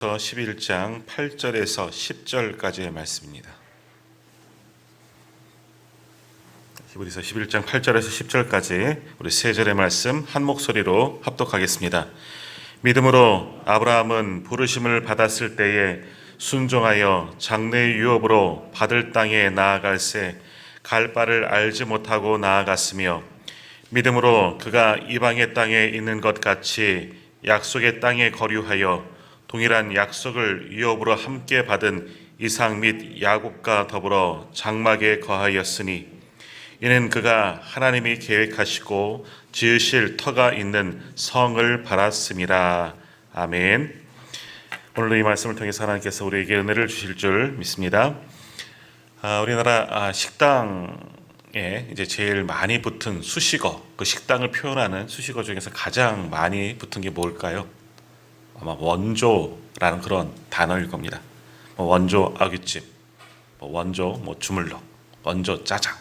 11장 8절에서 10절까지의 말씀입니다. 히브리서 11장 8절에서 10절까지 우리 세 절의 말씀 한 목소리로 합독하겠습니다. 믿음으로 아브라함은 부르심을 받았을 때에 순종하여 장래의 유업으로 받을 땅에 나아갈새 갈 바를 알지 못하고 나아갔으며, 믿음으로 그가 이방의 땅에 있는 것 같이 약속의 땅에 거류하여 동일한 약속을 유업으로 함께 받은 이삭 및 야곱과 더불어 장막에 거하였으니, 이는 그가 하나님이 계획하시고 지으실 터가 있는 성을 바랐음이라. 아멘. 오늘 이 말씀을 통해서 하나님께서 우리에게 은혜를 주실 줄 믿습니다. 우리나라 식당에 이제 제일 많이 붙은 수식어, 그 식당을 표현하는 수식어 중에서 가장 많이 붙은 게 뭘까요? 아마 원조라는 그런 단어일 겁니다. 원조 아귀찜, 원조 주물럭, 원조 짜장,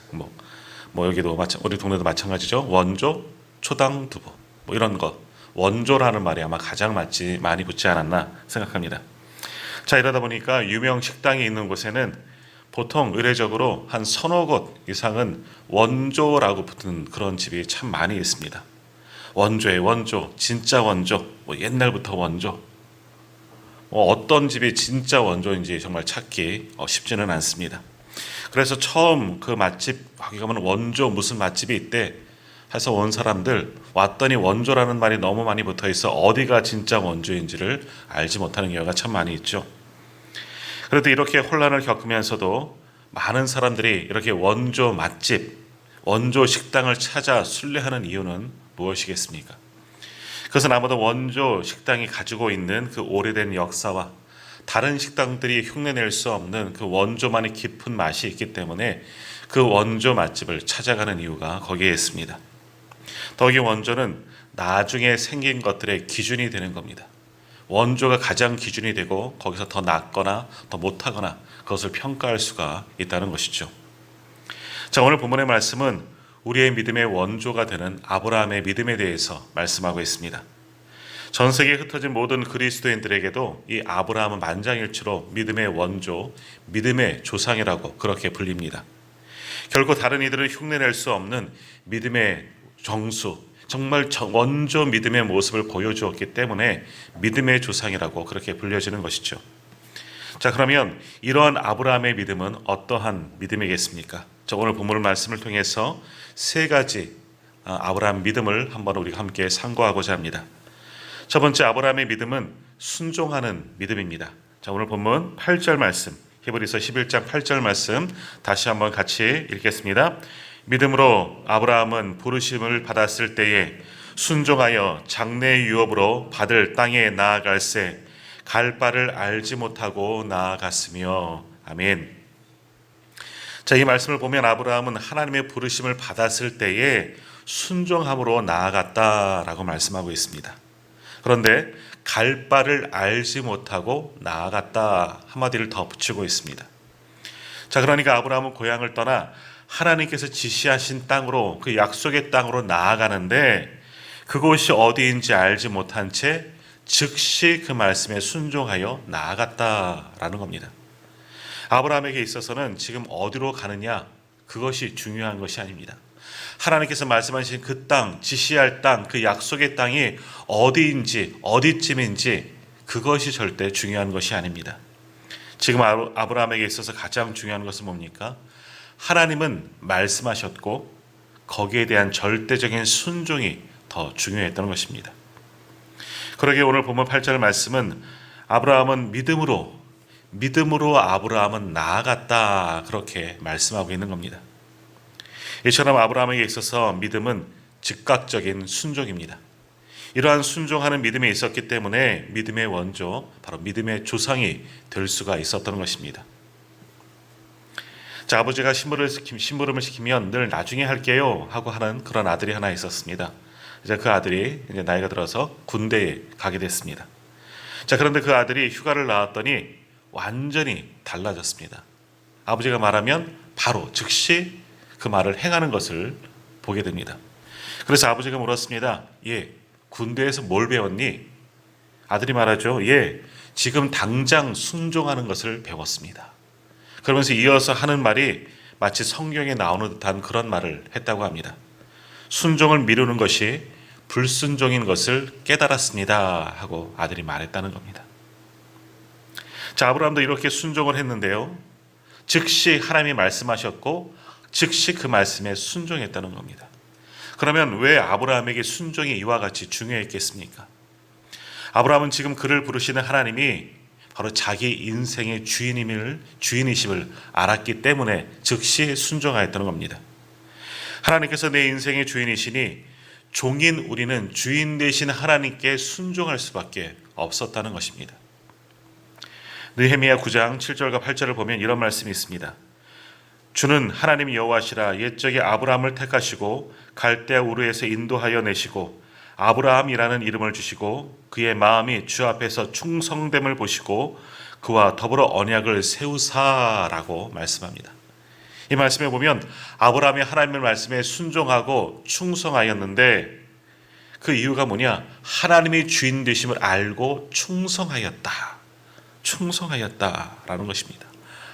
여기도 우리 동네도 마찬가지죠. 원조 초당 두부, 이런 것, 원조라는 말이 아마 가장 많이 붙지 않았나 생각합니다. 자, 이러다 보니까 유명 식당이 있는 곳에는 보통 의례적으로 한 서너 곳 이상은 원조라고 붙은 그런 집이 참 많이 있습니다. 원조의 원조, 진짜 원조, 옛날부터 원조. 어떤 집이 진짜 원조인지 정말 찾기 쉽지는 않습니다. 그래서 처음 그 맛집 거기 가면 원조 무슨 맛집이 있대 해서 온 사람들 왔더니 원조라는 말이 너무 많이 붙어 있어 어디가 진짜 원조인지를 알지 못하는 경우가 참 많이 있죠. 그래도 이렇게 혼란을 겪으면서도 많은 사람들이 이렇게 원조 맛집, 원조 식당을 찾아 순례하는 이유는 무엇이겠습니까? 그것은 아마도 원조 식당이 가지고 있는 그 오래된 역사와 다른 식당들이 흉내낼 수 없는 그 원조만의 깊은 맛이 있기 때문에 그 원조 맛집을 찾아가는 이유가 거기에 있습니다. 더욱이 원조는 나중에 생긴 것들의 기준이 되는 겁니다. 원조가 가장 기준이 되고 거기서 더 낫거나 더 못하거나 그것을 평가할 수가 있다는 것이죠. 자, 오늘 본문의 말씀은 우리의 믿음의 원조가 되는 아브라함의 믿음에 대해서 말씀하고 있습니다. 전 세계에 흩어진 모든 그리스도인들에게도 이 아브라함은 만장일치로 믿음의 원조, 믿음의 조상이라고 그렇게 불립니다. 결코 다른 이들은 흉내낼 수 없는 믿음의 정수, 정말 원조 믿음의 모습을 보여주었기 때문에 믿음의 조상이라고 그렇게 불려지는 것이죠. 자, 그러면 이러한 아브라함의 믿음은 어떠한 믿음이겠습니까? 자, 오늘 본문 말씀을 통해서 세 가지 아브라함 믿음을 한번 우리가 함께 상고하고자 합니다. 첫 번째, 아브라함의 믿음은 순종하는 믿음입니다. 자, 오늘 본문 8절 말씀, 히브리서 11장 8절 말씀 다시 한번 같이 읽겠습니다. 믿음으로 아브라함은 부르심을 받았을 때에 순종하여 장래의 유업으로 받을 땅에 나아갈새 갈 바를 알지 못하고 나아갔으며. 아멘. 자, 이 말씀을 보면 아브라함은 하나님의 부르심을 받았을 때에 순종함으로 나아갔다라고 말씀하고 있습니다. 그런데 갈 바를 알지 못하고 나아갔다 한마디를 더 붙이고 있습니다. 자, 그러니까 아브라함은 고향을 떠나 하나님께서 지시하신 땅으로, 그 약속의 땅으로 나아가는데 그곳이 어디인지 알지 못한 채 즉시 그 말씀에 순종하여 나아갔다라는 겁니다. 아브라함에게 있어서는 지금 어디로 가느냐, 그것이 중요한 것이 아닙니다. 하나님께서 말씀하신 그 땅, 지시할 땅, 그 약속의 땅이 어디인지 어디쯤인지 그것이 절대 중요한 것이 아닙니다. 지금 아브라함에게 있어서 가장 중요한 것은 뭡니까? 하나님은 말씀하셨고 거기에 대한 절대적인 순종이 더 중요했던 것입니다. 그러기에 오늘 본문 8절 말씀은 아브라함은 믿음으로 아브라함은 나아갔다 그렇게 말씀하고 있는 겁니다. 이처럼 아브라함에게 있어서 믿음은 즉각적인 순종입니다. 이러한 순종하는 믿음이 있었기 때문에 믿음의 원조, 바로 믿음의 조상이 될 수가 있었던 것입니다. 자, 아버지가 심부름을 시키면 늘 나중에 할게요 하고 하는 그런 아들이 하나 있었습니다. 이제 그 아들이 이제 나이가 들어서 군대에 가게 됐습니다. 자, 그런데 그 아들이 휴가를 나왔더니 완전히 달라졌습니다. 아버지가 말하면 바로 즉시 그 말을 행하는 것을 보게 됩니다. 그래서 아버지가 물었습니다. 군대에서 뭘 배웠니? 아들이 말하죠. 지금 당장 순종하는 것을 배웠습니다. 그러면서 이어서 하는 말이 마치 성경에 나오는 듯한 그런 말을 했다고 합니다. 순종을 미루는 것이 불순종인 것을 깨달았습니다 하고 아들이 말했다는 겁니다. 자, 아브라함도 이렇게 순종을 했는데요, 즉시 하나님이 말씀하셨고 즉시 그 말씀에 순종했다는 겁니다. 그러면 왜 아브라함에게 순종이 이와 같이 중요했겠습니까? 아브라함은 지금 그를 부르시는 하나님이 바로 자기 인생의 주인이심을 알았기 때문에 즉시 순종하였다는 겁니다. 하나님께서 내 인생의 주인이시니 종인 우리는 주인 되신 하나님께 순종할 수밖에 없었다는 것입니다. 느헤미야 9장 7절과 8절을 보면 이런 말씀이 있습니다. 주는 하나님 여호와시라. 옛적에 아브라함을 택하시고 갈대아 우르에서 인도하여 내시고 아브라함이라는 이름을 주시고 그의 마음이 주 앞에서 충성됨을 보시고 그와 더불어 언약을 세우사라고 말씀합니다. 이 말씀에 보면 아브라함이 하나님의 말씀에 순종하고 충성하였는데 그 이유가 뭐냐? 하나님이 주인 되심을 알고 충성하였다라는 것입니다.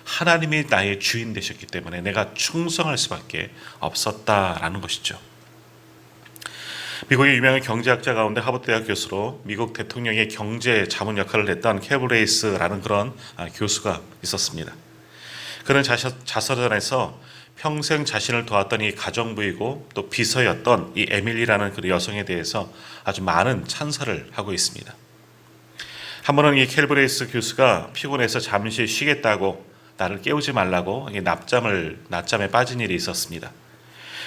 하나님이 나의 주인 되셨기 때문에 내가 충성할 수밖에 없었다라는 것이죠. 미국의 유명한 경제학자 가운데 하버드대학 교수로 미국 대통령의 경제 자문 역할을 했던 켈브레이스라는 그런 교수가 있었습니다. 그는 자서전에서 평생 자신을 도왔던 이 가정부이고 또 비서였던 이 에밀리라는 그 여성에 대해서 아주 많은 찬사를 하고 있습니다. 한 번은 이 켈브레이스 교수가 피곤해서 잠시 쉬겠다고 나를 깨우지 말라고 낮잠에 빠진 일이 있었습니다.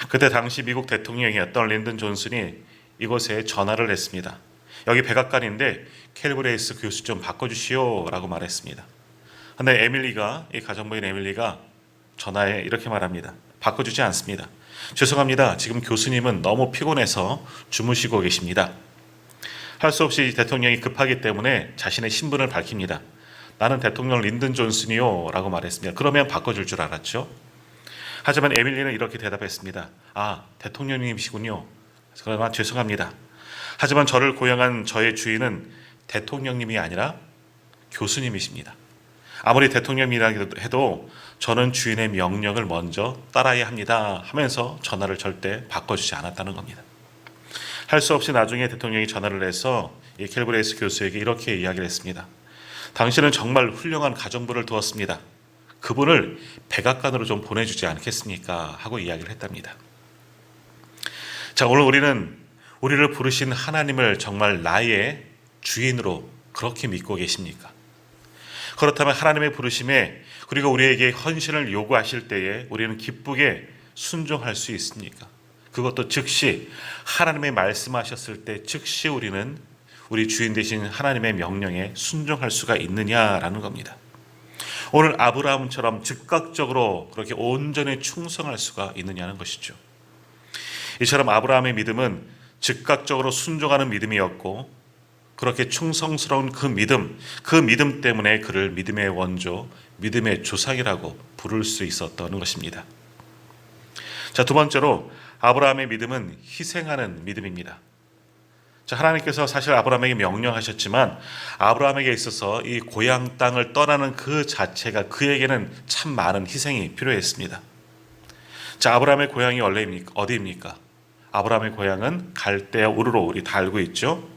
그때 당시 미국 대통령이었던 린든 존슨이 이곳에 전화를 했습니다. 여기 백악관인데 켈브레이스 교수 좀 바꿔주시오 라고 말했습니다. 그런데 이 가정부인 에밀리가 전화에 이렇게 말합니다. 바꿔주지 않습니다. 죄송합니다. 지금 교수님은 너무 피곤해서 주무시고 계십니다. 할 수 없이 대통령이 급하기 때문에 자신의 신분을 밝힙니다. 나는 대통령 린든 존슨이요 라고 말했습니다. 그러면 바꿔줄 줄 알았죠. 하지만 에밀리는 이렇게 대답했습니다. 아, 대통령님이시군요. 그러나 죄송합니다. 하지만 저를 고용한 저의 주인은 대통령님이 아니라 교수님이십니다. 아무리 대통령이라 해도 저는 주인의 명령을 먼저 따라야 합니다 하면서 전화를 절대 바꿔주지 않았다는 겁니다. 할 수 없이 나중에 대통령이 전화를 해서 이 켈브레이스 교수에게 이렇게 이야기를 했습니다. 당신은 정말 훌륭한 가정부를 두었습니다. 그분을 백악관으로 좀 보내주지 않겠습니까? 하고 이야기를 했답니다. 자, 오늘 우리를 부르신 하나님을 정말 나의 주인으로 그렇게 믿고 계십니까? 그렇다면 하나님의 부르심에 그리고 우리에게 헌신을 요구하실 때에 우리는 기쁘게 순종할 수 있습니까? 그것도 즉시 하나님의 말씀하셨을 때 즉시 우리는 우리 주인 되신 하나님의 명령에 순종할 수가 있느냐라는 겁니다. 오늘 아브라함처럼 즉각적으로 그렇게 온전히 충성할 수가 있느냐는 것이죠. 이처럼 아브라함의 믿음은 즉각적으로 순종하는 믿음이었고 그렇게 충성스러운 그 믿음 때문에 그를 믿음의 원조, 믿음의 조상이라고 부를 수 있었던 것입니다. 자, 두 번째로 아브라함의 믿음은 희생하는 믿음입니다. 자, 하나님께서 사실 아브라함에게 명령하셨지만 아브라함에게 있어서 이 고향 땅을 떠나는 그 자체가 그에게는 참 많은 희생이 필요했습니다. 자, 아브라함의 고향이 어디입니까? 아브라함의 고향은 갈대아 우르로 우리 다 알고 있죠.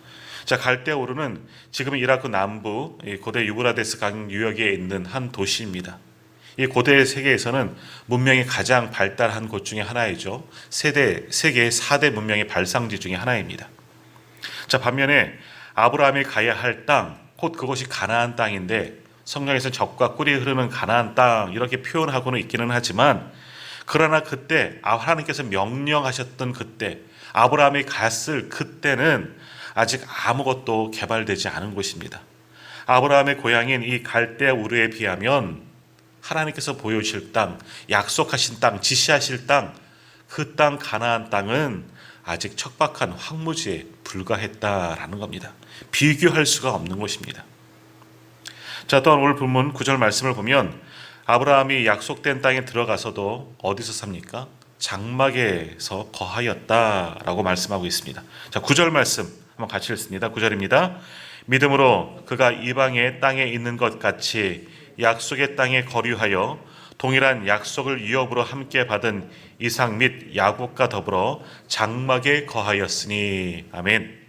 자, 갈대아 우르는 지금 이라크 남부 고대 유브라데스 강 유역에 있는 한 도시입니다. 이 고대 세계에서는 문명이 가장 발달한 곳 중에 하나이죠. 세계 4대 문명의 발상지 중에 하나입니다. 자, 반면에 아브라함이 가야 할 땅, 곧 그것이 가나안 땅인데 성경에서 젖과 꿀이 흐르는 가나안 땅 이렇게 표현하고는 있기는 하지만 그러나 그때 하나님께서 명령하셨던 그때 아브라함이 갔을 그때는 아직 아무것도 개발되지 않은 곳입니다. 아브라함의 고향인 이 갈대아 우르에 비하면 하나님께서 보여주실 땅, 약속하신 땅, 지시하실 땅, 그 땅 가나안 땅은 아직 척박한 황무지에 불과했다라는 겁니다. 비교할 수가 없는 곳입니다. 자, 또한 오늘 본문 9절 말씀을 보면 아브라함이 약속된 땅에 들어가서도 어디서 삽니까? 장막에서 거하였다라고 말씀하고 있습니다. 자, 9절 말씀 한번 같이 읽습니다. 9절입니다. 믿음으로 그가 이방의 땅에 있는 것 같이 약속의 땅에 거류하여 동일한 약속을 유업으로 함께 받은 이삭 및 야곱과 더불어 장막에 거하였으니. 아멘.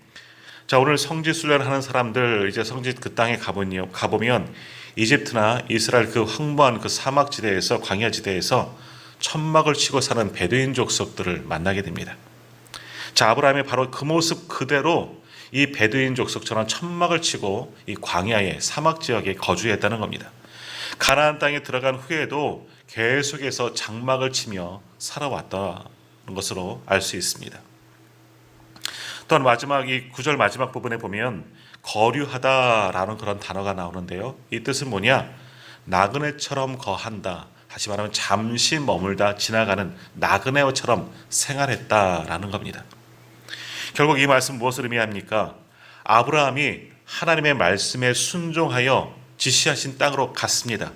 자, 오늘 성지 순례를 하는 사람들, 이제 성지 그 땅에 가보면 이집트나 이스라엘 그 황무한 그 사막지대에서, 광야지대에서 천막을 치고 사는 베두인 족속들을 만나게 됩니다. 자, 아브라함이 바로 그 모습 그대로 이 베두인 족속처럼 천막을 치고 이 광야의 사막 지역에 거주했다는 겁니다. 가나안 땅에 들어간 후에도 계속해서 장막을 치며 살아왔다는 것으로 알 수 있습니다. 또한 마지막 이 9절 마지막 부분에 보면 거류하다라는 그런 단어가 나오는데요. 이 뜻은 뭐냐? 나그네처럼 거한다. 다시 말하면 잠시 머물다 지나가는 나그네처럼 생활했다라는 겁니다. 결국 이 말씀 무엇을 의미합니까? 아브라함이 하나님의 말씀에 순종하여 지시하신 땅으로 갔습니다.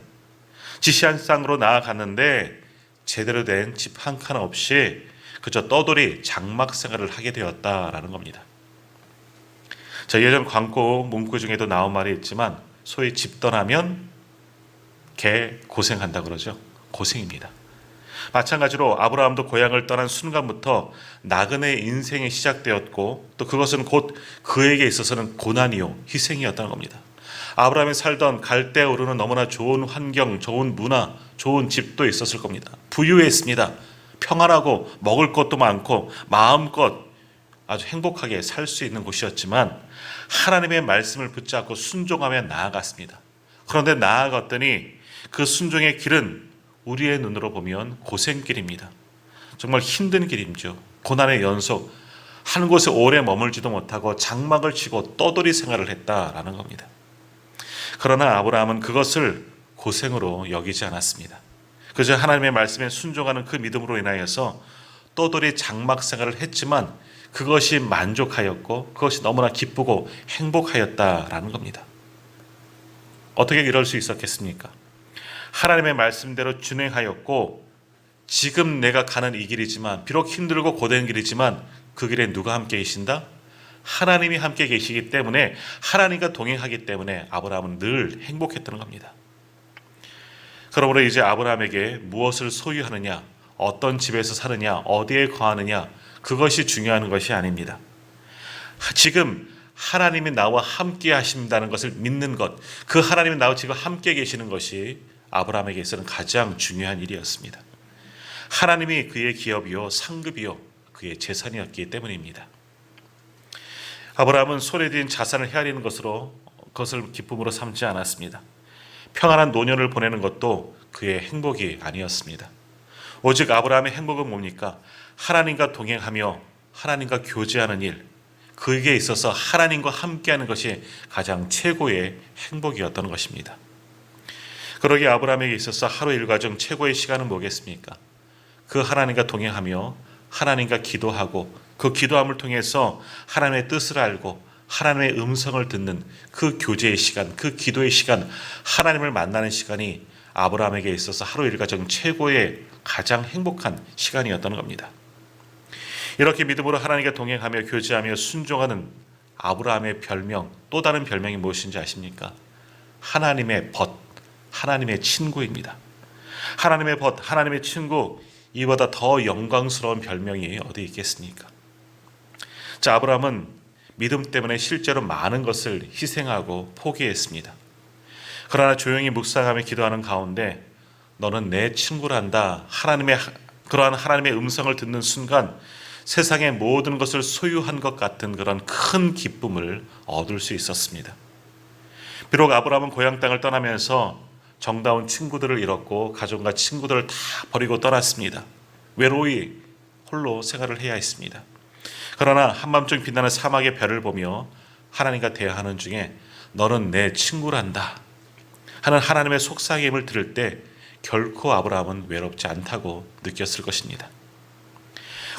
지시한 땅으로 나아갔는데 제대로 된 집 한 칸 없이 그저 떠돌이 장막 생활을 하게 되었다라는 겁니다. 자, 예전 광고 문구 중에도 나온 말이 있지만 소위 집 떠나면 개 고생한다 그러죠. 고생입니다. 마찬가지로 아브라함도 고향을 떠난 순간부터 나그네 인생이 시작되었고 또 그것은 곧 그에게 있어서는 고난이요 희생이었다는 겁니다. 아브라함이 살던 갈대에 오르는 너무나 좋은 환경, 좋은 문화, 좋은 집도 있었을 겁니다. 부유했습니다. 평안하고 먹을 것도 많고 마음껏 아주 행복하게 살 수 있는 곳이었지만 하나님의 말씀을 붙잡고 순종하며 나아갔습니다. 그런데 나아갔더니 그 순종의 길은 우리의 눈으로 보면 고생길입니다. 정말 힘든 길이죠. 고난의 연속, 한 곳에 오래 머물지도 못하고 장막을 치고 떠돌이 생활을 했다라는 겁니다. 그러나 아브라함은 그것을 고생으로 여기지 않았습니다. 그저 하나님의 말씀에 순종하는 그 믿음으로 인하여서 떠돌이 장막 생활을 했지만 그것이 만족하였고 그것이 너무나 기쁘고 행복하였다라는 겁니다. 어떻게 이럴 수 있었겠습니까? 하나님의 말씀대로 준행하였고 지금 내가 가는 이 길이지만 비록 힘들고 고된 길이지만 그 길에 누가 함께 계신다? 하나님이 함께 계시기 때문에 하나님과 동행하기 때문에 아브라함은 늘 행복했다는 겁니다. 그러므로 이제 아브라함에게 무엇을 소유하느냐, 어떤 집에서 사느냐, 어디에 거하느냐 그것이 중요한 것이 아닙니다. 지금 하나님이 나와 함께 하신다는 것을 믿는 것, 그 하나님이 나와 지금 함께 계시는 것이 아브라함에게 있어서는 가장 중요한 일이었습니다. 하나님이 그의 기업이요 상급이요 그의 재산이었기 때문입니다. 아브라함은 손에 쥔 자산을 헤아리는 그것을 기쁨으로 삼지 않았습니다. 평안한 노년을 보내는 것도 그의 행복이 아니었습니다. 오직 아브라함의 행복은 뭡니까? 하나님과 동행하며 하나님과 교제하는 일, 그에게 있어서 하나님과 함께하는 것이 가장 최고의 행복이었던 것입니다. 그러기에 아브라함에게 있어서 하루 일과중 최고의 시간은 뭐겠습니까? 그 하나님과 동행하며 하나님과 기도하고 그 기도함을 통해서 하나님의 뜻을 알고 하나님의 음성을 듣는 그 교제의 시간, 그 기도의 시간, 하나님을 만나는 시간이 아브라함에게 있어서 하루 일과중 최고의 가장 행복한 시간이었던 겁니다. 이렇게 믿음으로 하나님과 동행하며 교제하며 순종하는 아브라함의 별명, 또 다른 별명이 무엇인지 아십니까? 하나님의 벗, 하나님의 친구입니다. 하나님의 벗, 하나님의 친구, 이보다 더 영광스러운 별명이 어디 있겠습니까? 자, 아브라함은 믿음 때문에 실제로 많은 것을 희생하고 포기했습니다. 그러나 조용히 묵상하며 기도하는 가운데 너는 내 친구란다. 그러한 하나님의 음성을 듣는 순간 세상의 모든 것을 소유한 것 같은 그런 큰 기쁨을 얻을 수 있었습니다. 비록 아브라함은 고향 땅을 떠나면서 정다운 친구들을 잃었고 가족과 친구들을 다 버리고 떠났습니다. 외로이 홀로 생활을 해야 했습니다. 그러나 한밤중 빛나는 사막의 별을 보며 하나님과 대화하는 중에 너는 내 친구란다 하는 하나님의 속삭임을 들을 때 결코 아브라함은 외롭지 않다고 느꼈을 것입니다.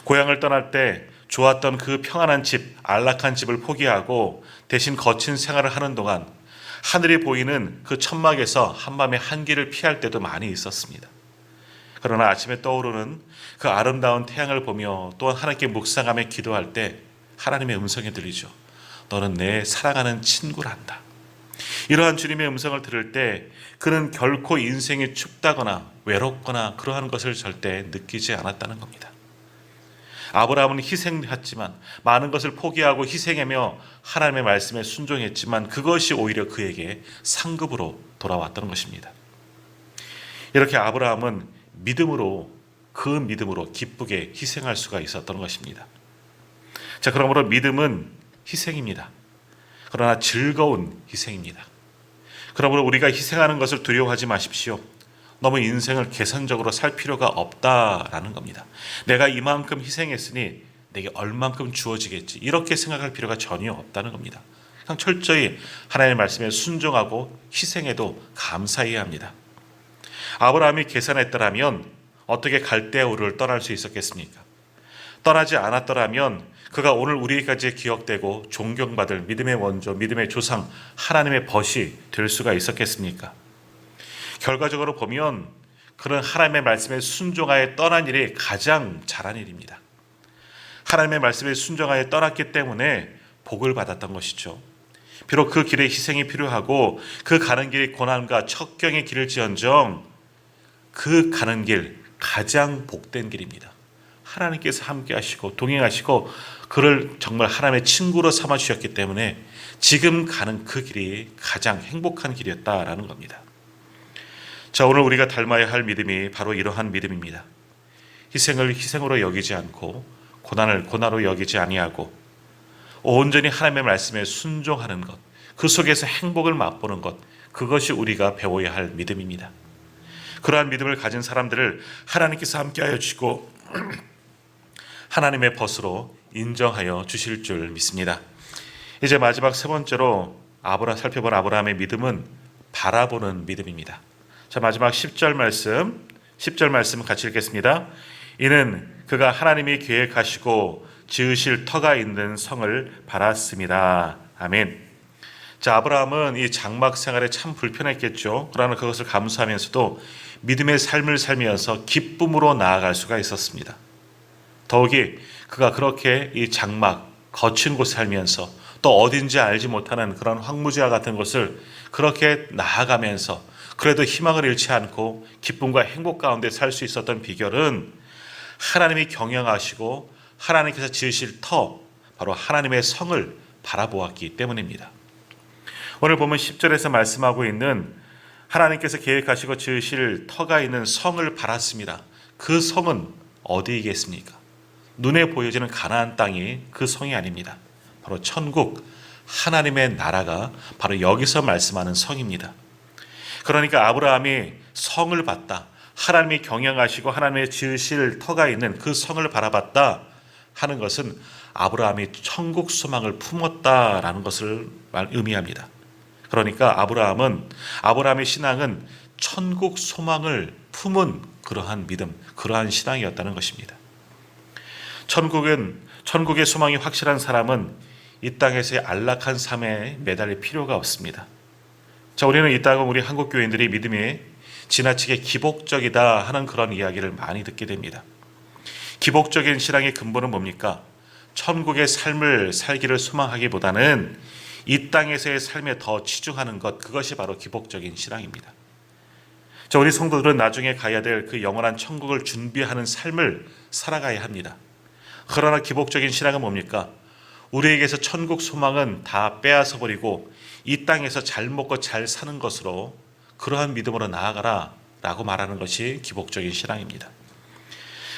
고향을 떠날 때 좋았던 그 평안한 집, 안락한 집을 포기하고 대신 거친 생활을 하는 동안 하늘이 보이는 그 천막에서 한밤에 한기를 피할 때도 많이 있었습니다. 그러나 아침에 떠오르는 그 아름다운 태양을 보며 또한 하나님께 묵상하며 기도할 때 하나님의 음성이 들리죠. 너는 내 사랑하는 친구란다. 이러한 주님의 음성을 들을 때 그는 결코 인생이 춥다거나 외롭거나 그러한 것을 절대 느끼지 않았다는 겁니다. 아브라함은 희생했지만, 많은 것을 포기하고 희생하며 하나님의 말씀에 순종했지만 그것이 오히려 그에게 상급으로 돌아왔다는 것입니다. 이렇게 아브라함은 그 믿음으로 기쁘게 희생할 수가 있었던 것입니다. 자, 그러므로 믿음은 희생입니다. 그러나 즐거운 희생입니다. 그러므로 우리가 희생하는 것을 두려워하지 마십시오. 너무 인생을 계산적으로 살 필요가 없다라는 겁니다. 내가 이만큼 희생했으니 내게 얼만큼 주어지겠지, 이렇게 생각할 필요가 전혀 없다는 겁니다. 그냥 철저히 하나님의 말씀에 순종하고 희생해도 감사해야 합니다. 아브라함이 계산했더라면 어떻게 갈대아 우르를 떠날 수 있었겠습니까? 떠나지 않았더라면 그가 오늘 우리에게까지 기억되고 존경받을 믿음의 원조, 믿음의 조상, 하나님의 벗이 될 수가 있었겠습니까? 결과적으로 보면 그는 하나님의 말씀에 순종하여 떠난 일이 가장 잘한 일입니다. 하나님의 말씀에 순종하여 떠났기 때문에 복을 받았던 것이죠. 비록 그 길에 희생이 필요하고 그 가는 길이 고난과 척경의 길일지언정 그 가는 길 가장 복된 길입니다. 하나님께서 함께 하시고 동행하시고 그를 정말 하나님의 친구로 삼아 주셨기 때문에 지금 가는 그 길이 가장 행복한 길이었다라는 겁니다. 자, 오늘 우리가 닮아야 할 믿음이 바로 이러한 믿음입니다. 희생을 희생으로 여기지 않고 고난을 고난으로 여기지 아니하고 온전히 하나님의 말씀에 순종하는 것, 그 속에서 행복을 맛보는 것, 그것이 우리가 배워야 할 믿음입니다. 그러한 믿음을 가진 사람들을 하나님께서 함께하여 주시고 하나님의 벗으로 인정하여 주실 줄 믿습니다. 이제 마지막 세 번째로 살펴본 아브라함의 믿음은 바라보는 믿음입니다. 자, 마지막 10절 말씀 같이 읽겠습니다. 이는 그가 하나님이 계획하시고 지으실 터가 있는 성을 바랐습니다. 아멘. 자, 아브라함은 이 장막 생활에 참 불편했겠죠. 그러나 그것을 감수하면서도 믿음의 삶을 살면서 기쁨으로 나아갈 수가 있었습니다. 더욱이 그가 그렇게 이 장막 거친 곳에 살면서 또 어딘지 알지 못하는 그런 황무지와 같은 곳을 그렇게 나아가면서 그래도 희망을 잃지 않고 기쁨과 행복 가운데 살 수 있었던 비결은 하나님이 경영하시고 하나님께서 지으실 터, 바로 하나님의 성을 바라보았기 때문입니다. 오늘 보면 10절에서 말씀하고 있는 하나님께서 계획하시고 지으실 터가 있는 성을 바랐습니다. 그 성은 어디이겠습니까? 눈에 보여지는 가나안 땅이 그 성이 아닙니다. 바로 천국, 하나님의 나라가 바로 여기서 말씀하는 성입니다. 그러니까 아브라함이 성을 봤다, 하나님이 경영하시고 하나님의 지으실 터가 있는 그 성을 바라봤다 하는 것은 아브라함이 천국 소망을 품었다라는 것을 의미합니다. 그러니까 아브라함의 신앙은 천국 소망을 품은 그러한 믿음, 그러한 신앙이었다는 것입니다. 천국의 소망이 확실한 사람은 이 땅에서의 안락한 삶에 매달릴 필요가 없습니다. 자, 우리는 이 땅은 우리 한국 교인들이 믿음이 지나치게 기복적이다 하는 그런 이야기를 많이 듣게 됩니다. 기복적인 신앙의 근본은 뭡니까? 천국의 삶을 살기를 소망하기보다는 이 땅에서의 삶에 더 치중하는 것, 그것이 바로 기복적인 신앙입니다. 자, 우리 성도들은 나중에 가야 될 그 영원한 천국을 준비하는 삶을 살아가야 합니다. 그러나 기복적인 신앙은 뭡니까? 우리에게서 천국 소망은 다 빼앗아 버리고 이 땅에서 잘 먹고 잘 사는 것으로, 그러한 믿음으로 나아가라 라고 말하는 것이 기복적인 신앙입니다.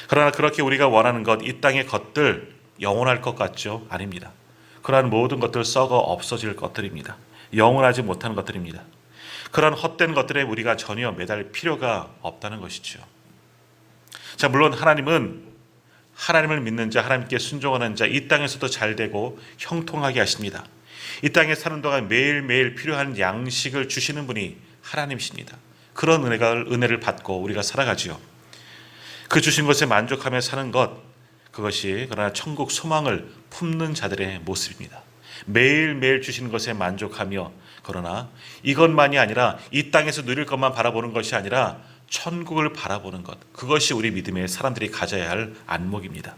그러나 그렇게 우리가 원하는 것, 이 땅의 것들 영원할 것 같죠? 아닙니다. 그러한 모든 것들 썩어 없어질 것들입니다. 영원하지 못하는 것들입니다. 그런 헛된 것들에 우리가 전혀 매달릴 필요가 없다는 것이죠. 자, 물론 하나님을 믿는 자, 하나님께 순종하는 자, 이 땅에서도 잘 되고 형통하게 하십니다. 이 땅에 사는 동안 매일매일 필요한 양식을 주시는 분이 하나님이십니다. 그런 은혜를 받고 우리가 살아가지요. 그 주신 것에 만족하며 사는 것, 그것이 그러나 천국 소망을 품는 자들의 모습입니다. 매일매일 주시는 것에 만족하며, 그러나 이것만이 아니라 이 땅에서 누릴 것만 바라보는 것이 아니라 천국을 바라보는 것, 그것이 우리 믿음의 사람들이 가져야 할 안목입니다.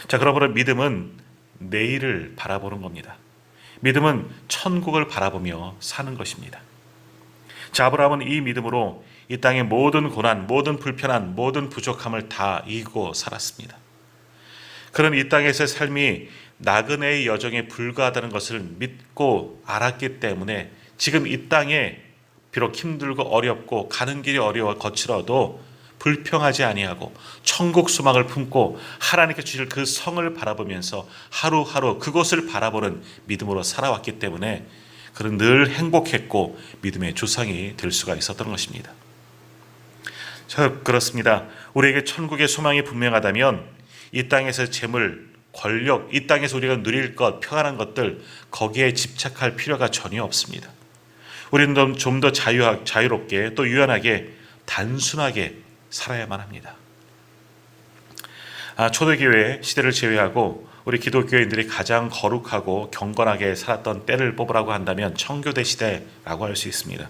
자, 그러므로 믿음은 내일을 바라보는 겁니다. 믿음은 천국을 바라보며 사는 것입니다. 자, 아브라함은 이 믿음으로 이 땅의 모든 고난, 모든 불편한, 모든 부족함을 다 이기고 살았습니다. 그는 이 땅에서의 삶이 나그네의 여정에 불과하다는 것을 믿고 알았기 때문에 지금 이 땅에 비록 힘들고 어렵고 가는 길이 어려워 거칠어도 불평하지 아니하고 천국 소망을 품고 하나님께 주실 그 성을 바라보면서 하루하루 그곳을 바라보는 믿음으로 살아왔기 때문에 그는 늘 행복했고 믿음의 조상이 될 수가 있었던 것입니다. 그렇습니다. 우리에게 천국의 소망이 분명하다면 이 땅에서 재물, 권력, 이 땅에서 우리가 누릴 것, 평안한 것들 거기에 집착할 필요가 전혀 없습니다. 우리는 좀 더 자유롭게 또 유연하게 단순하게 살아야만 합니다. 초대교회 시대를 제외하고 우리 기독교인들이 가장 거룩하고 경건하게 살았던 때를 뽑으라고 한다면 청교대 시대라고 할 수 있습니다.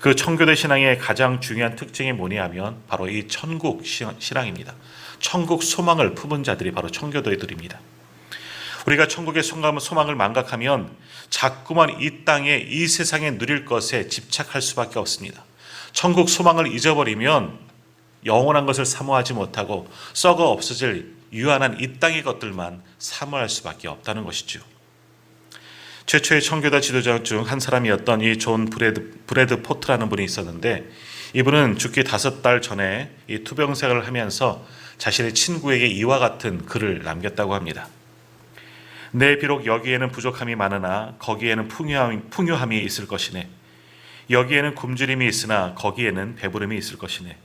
그 청교대 신앙의 가장 중요한 특징이 뭐냐면 바로 이 천국 신앙입니다. 천국 소망을 품은 자들이 바로 청교도들입니다. 우리가 천국의 소망을 망각하면 자꾸만 이 땅에 이 세상에 누릴 것에 집착할 수밖에 없습니다. 천국 소망을 잊어버리면 영원한 것을 사모하지 못하고 썩어 없어질 유한한 이 땅의 것들만 사모할 수밖에 없다는 것이죠. 최초의 청교도 지도자 중 한 사람이었던 이 존 브래드 포트라는 분이 있었는데 이분은 죽기 5달 전에 이 투병생활을 하면서 자신의 친구에게 이와 같은 글을 남겼다고 합니다. 내 비록 여기에는 부족함이 많으나 거기에는 풍요함이 있을 것이네. 여기에는 굶주림이 있으나 거기에는 배부름이 있을 것이네.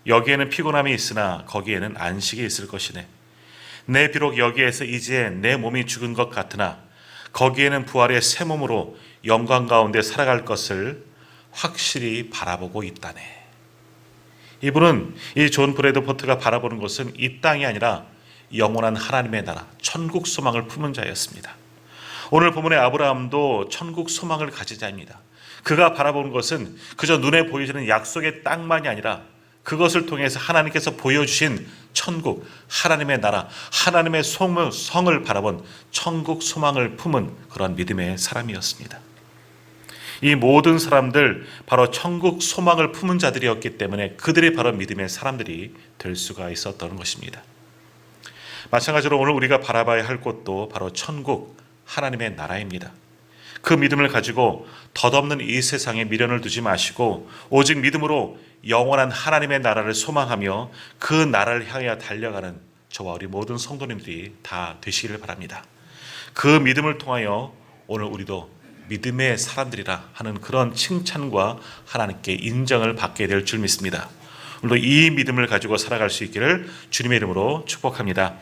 여기에는 피곤함이 있으나 거기에는 안식이 있을 것이네. 내 비록 여기에서 이제 내 몸이 죽은 것 같으나 거기에는 부활의 새 몸으로 영광 가운데 살아갈 것을 확실히 바라보고 있다네. 이분은 이 존 브래드 포트가 바라보는 것은 이 땅이 아니라 영원한 하나님의 나라, 천국 소망을 품은 자였습니다. 오늘 본문의 아브라함도 천국 소망을 가진 자입니다. 그가 바라보는 것은 그저 눈에 보이시는 약속의 땅만이 아니라 그것을 통해서 하나님께서 보여주신 천국, 하나님의 나라, 하나님의 성을 바라본 천국 소망을 품은 그런 믿음의 사람이었습니다. 이 모든 사람들 바로 천국 소망을 품은 자들이었기 때문에 그들이 바로 믿음의 사람들이 될 수가 있었던 것입니다. 마찬가지로 오늘 우리가 바라봐야 할 곳도 바로 천국, 하나님의 나라입니다. 그 믿음을 가지고 덧없는 이 세상에 미련을 두지 마시고 오직 믿음으로 영원한 하나님의 나라를 소망하며 그 나라를 향해 달려가는 저와 우리 모든 성도님들이 다 되시기를 바랍니다. 그 믿음을 통하여 오늘 우리도 믿음의 사람들이라 하는 그런 칭찬과 하나님께 인정을 받게 될 줄 믿습니다. 오늘도 이 믿음을 가지고 살아갈 수 있기를 주님의 이름으로 축복합니다.